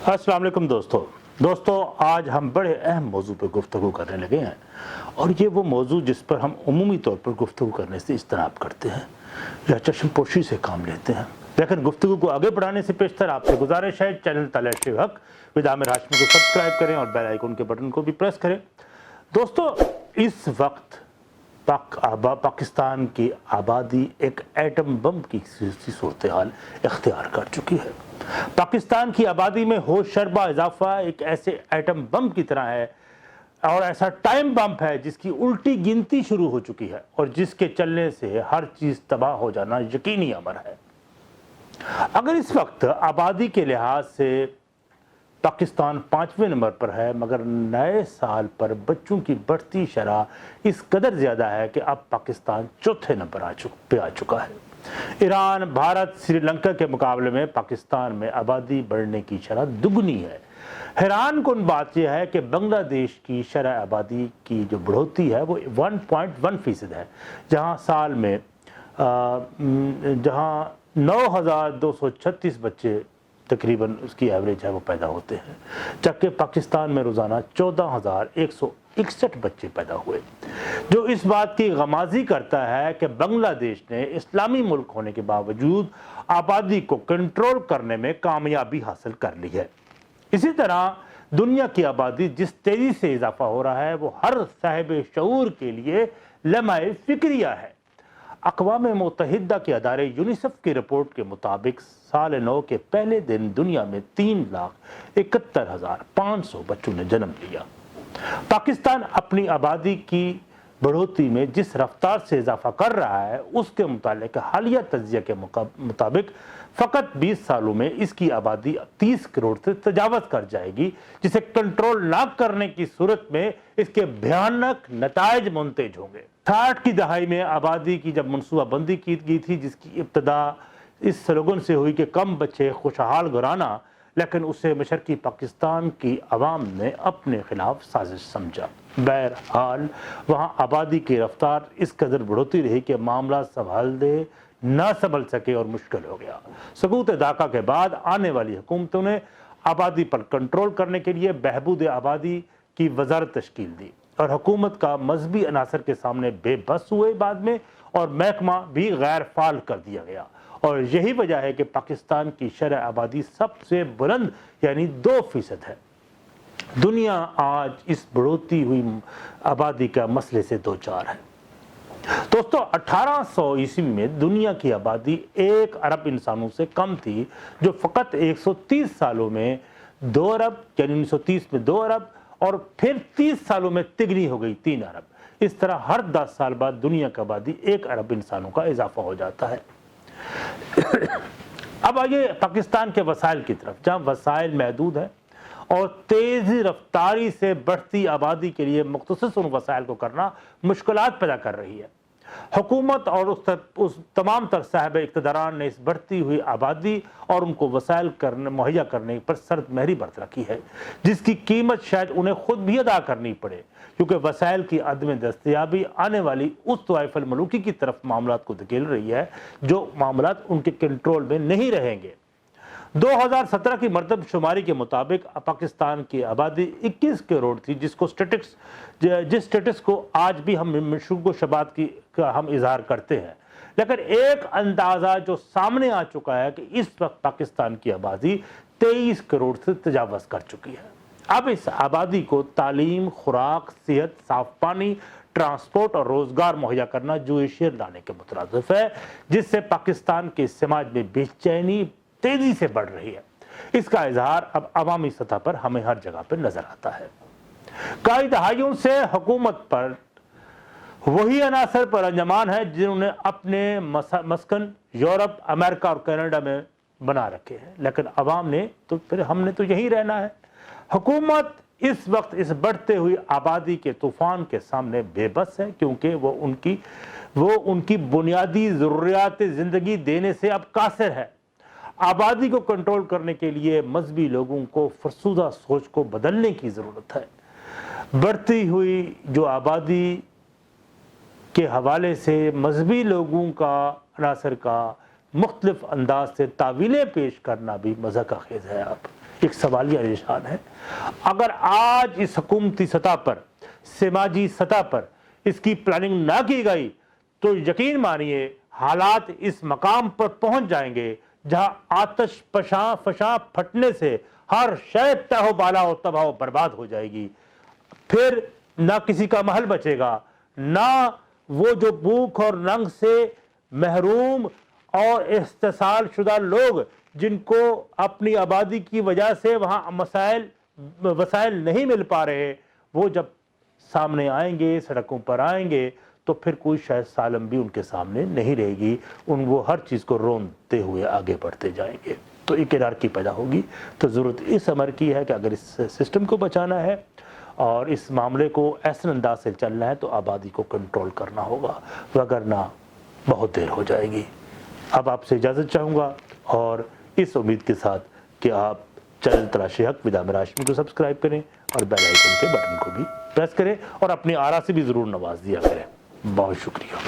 अस्सलाम वालेकुम दोस्तों आज हम बड़े अहम मौजू पर गुफ्तगू करने लगे हैं और ये वो मौजू जिस पर हम उमूमी तौर पर गुफ्तगू करने से इज्तनाब करते हैं या चश्मपोशी से काम लेते हैं। लेकिन गुफ्तगू को आगे बढ़ाने से पेशतर आपसे गुजारिश है, चैनल तलाश हक विद आमिर हाशमी को सब्सक्राइब करें और बेल आइकन के बटन को भी प्रेस करें। दोस्तों, इस वक्त पाकिस्तान की आबादी एक एटम बम की सूरत हाल इख्तियार कर चुकी है। पाकिस्तान की आबादी में होशरबा इजाफा एक ऐसे एटम बम की तरह है और ऐसा टाइम बम है जिसकी उल्टी गिनती शुरू हो चुकी है और जिसके चलने से हर चीज तबाह हो जाना यकीनी अमर है। अगर इस वक्त आबादी के लिहाज से पाकिस्तान 5वें नंबर पर है, मगर नए साल पर बच्चों की बढ़ती शरह इस कदर ज़्यादा है कि अब पाकिस्तान चौथे नंबर पे आ चुका है। ईरान, भारत, श्रीलंका के मुकाबले में पाकिस्तान में आबादी बढ़ने की शरह दुगनी है। हैरान कुन बात यह है कि बांग्लादेश की शरह आबादी की जो बढ़ोतरी है वो 1.1% है, जहां साल में जहां 9,236 बच्चे तकरीबन उसकी एवरेज है वो पैदा होते हैं, जबकि पाकिस्तान में रोज़ाना 14,161 बच्चे पैदा हुए, जो इस बात की गमाजी करता है कि बांग्लादेश ने इस्लामी मुल्क होने के बावजूद आबादी को कंट्रोल करने में कामयाबी हासिल कर ली है। इसी तरह दुनिया की आबादी जिस तेज़ी से इजाफा हो रहा है वो हर साहिब शऊर के लिए लम्हे फिक्रिया है। अक़वाम मुत्तहिदा के अदारे यूनिसेफ की रिपोर्ट के मुताबिक साल नौ के पहले दिन दुनिया में 3,71,500 बच्चों ने जन्म लिया। पाकिस्तान अपनी आबादी की बढ़ोतरी में जिस रफ्तार से इजाफा कर रहा है उसके मुतालिक हालिया तज्जिया के मुताबिक फ़कत 20 सालों में इसकी आबादी 30 करोड़ से तजावज़ कर जाएगी, जिसे कंट्रोल ना करने की सूरत में इसके भयानक नताइज मुंतज होंगे। 60 की दहाई में आबादी की जब मनसूबाबंदी की गई थी, जिसकी इब्तदा इस स्लोगन से हुई कि कम बच्चे खुशहाल घराना, लेकिन उसे मशरकी पाकिस्तान की आवाम ने अपने खिलाफ साजिश समझा। बहरहाल वहाँ आबादी की रफ्तार इस कदर बढ़ोती रही कि मामला ना संभल सके और मुश्किल हो गया। सकूत दाका के बाद आने वाली हुकूमतों ने आबादी पर कंट्रोल करने के लिए बहबूद आबादी की वजारत तश्कील दी और हुकूमत का मजहबी अनासर के सामने बेबस हुए बाद में, और महकमा भी गैर फाल कर दिया गया। और यही वजह है कि पाकिस्तान की शरह आबादी सबसे बुलंद यानी 2% है। दुनिया आज इस बढ़ोती हुई आबादी का मसले से दो चार है। दोस्तों, 1800 ईस्वी में दुनिया की आबादी 1 अरब इंसानों से कम थी, जो फ़कत 130 सालों में 2 अरब यानी 1930 में 2 अरब और फिर 30 सालों में तिगनी हो गई 3 अरब। इस तरह हर 10 साल बाद दुनिया की आबादी 1 अरब इंसानों का इजाफा हो जाता है। अब आइए पाकिस्तान के वसाइल की तरफ, जहाँ वसाइल महदूद है और तेज़ रफ्तारी से बढ़ती आबादी के लिए मुख्तसर उन वसाइल को करना मुश्किलात पैदा कर रही है। हुकूमत और उस तमाम तर साहब इक़्तिदारान ने इस बढ़ती हुई आबादी और उनको वसाइल मुहैया करने पर सर्द महरी बरत रखी है, जिसकी कीमत शायद उन्हें खुद भी अदा करनी पड़े, क्योंकि वसाइल की अदम दस्तयाबी आने वाली उस तवाइफुल मलूकी की तरफ मामलात को धकेल रही है जो मामलात उनके कंट्रोल में नहीं रहेंगे। 2017 की मरदमशुमारी के मुताबिक पाकिस्तान की आबादी 21 करोड़ थी, जिस स्टेटस को आज भी हम शुगो-शबात का हम इजहार करते हैं। लेकिन एक अंदाज़ा जो सामने आ चुका है कि इस वक्त पाकिस्तान की आबादी 23 करोड़ से तजावज़ कर चुकी है। अब इस आबादी को तालीम, खुराक, सेहत, साफ पानी, ट्रांसपोर्ट और रोज़गार मुहैया करना जोशियर लाने के मुतरादिफ है, जिससे पाकिस्तान के समाज में बेचैनी तेजी से बढ़ रही है। इसका इजहार अब अवामी सतह पर हमें हर जगह पर नजर आता है। कई दहाइयों से हुकूमत पर वही अनासर पर अंजमान है जिन्होंने अपने मस्कन यूरोप, अमेरिका और कनाडा में बना रखे हैं, लेकिन अवाम ने तो फिर हमने तो यहीं रहना है। हुकूमत इस वक्त इस बढ़ते हुई आबादी के तूफान के सामने बेबस है, क्योंकि वो उनकी बुनियादी ज़रूरियात ज़िंदगी देने से अब कासिर है। आबादी को कंट्रोल करने के लिए मजहबी लोगों को फरसूदा सोच को बदलने की ज़रूरत है। बढ़ती हुई जो आबादी के हवाले से मजहबी लोगों का अनासर का मुख्तलिफ अंदाज से तावीलें पेश करना भी मज़ाक़ खेज़ है। अब ایک सवालिया निशान है। अगर आज इस हुकूमती सतह पर, समाजी सतह पर इसकी प्लानिंग ना की गई तो यकीन मानिए हालात इस मकाम पर पहुंच जाएंगे जहां आतश फशां फटने से हर शय तहो बाला और तबाह बर्बाद हो जाएगी। फिर ना किसी का महल बचेगा, ना वो जो भूख और नंग से महरूम और इस्तेसाल शुदा लोग जिनको अपनी आबादी की वजह से वहाँ वसाइल नहीं मिल पा रहे, वो जब सामने आएंगे, सड़कों पर आएंगे, तो फिर कोई शायद सालम भी उनके सामने नहीं रहेगी। वो हर चीज़ को रोनते हुए आगे बढ़ते जाएंगे, तो एक एनार्की पैदा होगी। तो ज़रूरत इस अमर की है कि अगर इस सिस्टम को बचाना है और इस मामले को ऐसे अंदाज से चलना है तो आबादी को कंट्रोल करना होगा, वगरना बहुत देर हो जाएगी। अब आपसे इजाज़त चाहूँगा और इस उम्मीद के साथ कि आप चैनल तलाशी हक विद आमिर हाशमी को सब्सक्राइब करें और बेल आइकन के बटन को भी प्रेस करें और अपनी आरा से भी ज़रूर नवाज दिया करें। बहुत शुक्रिया।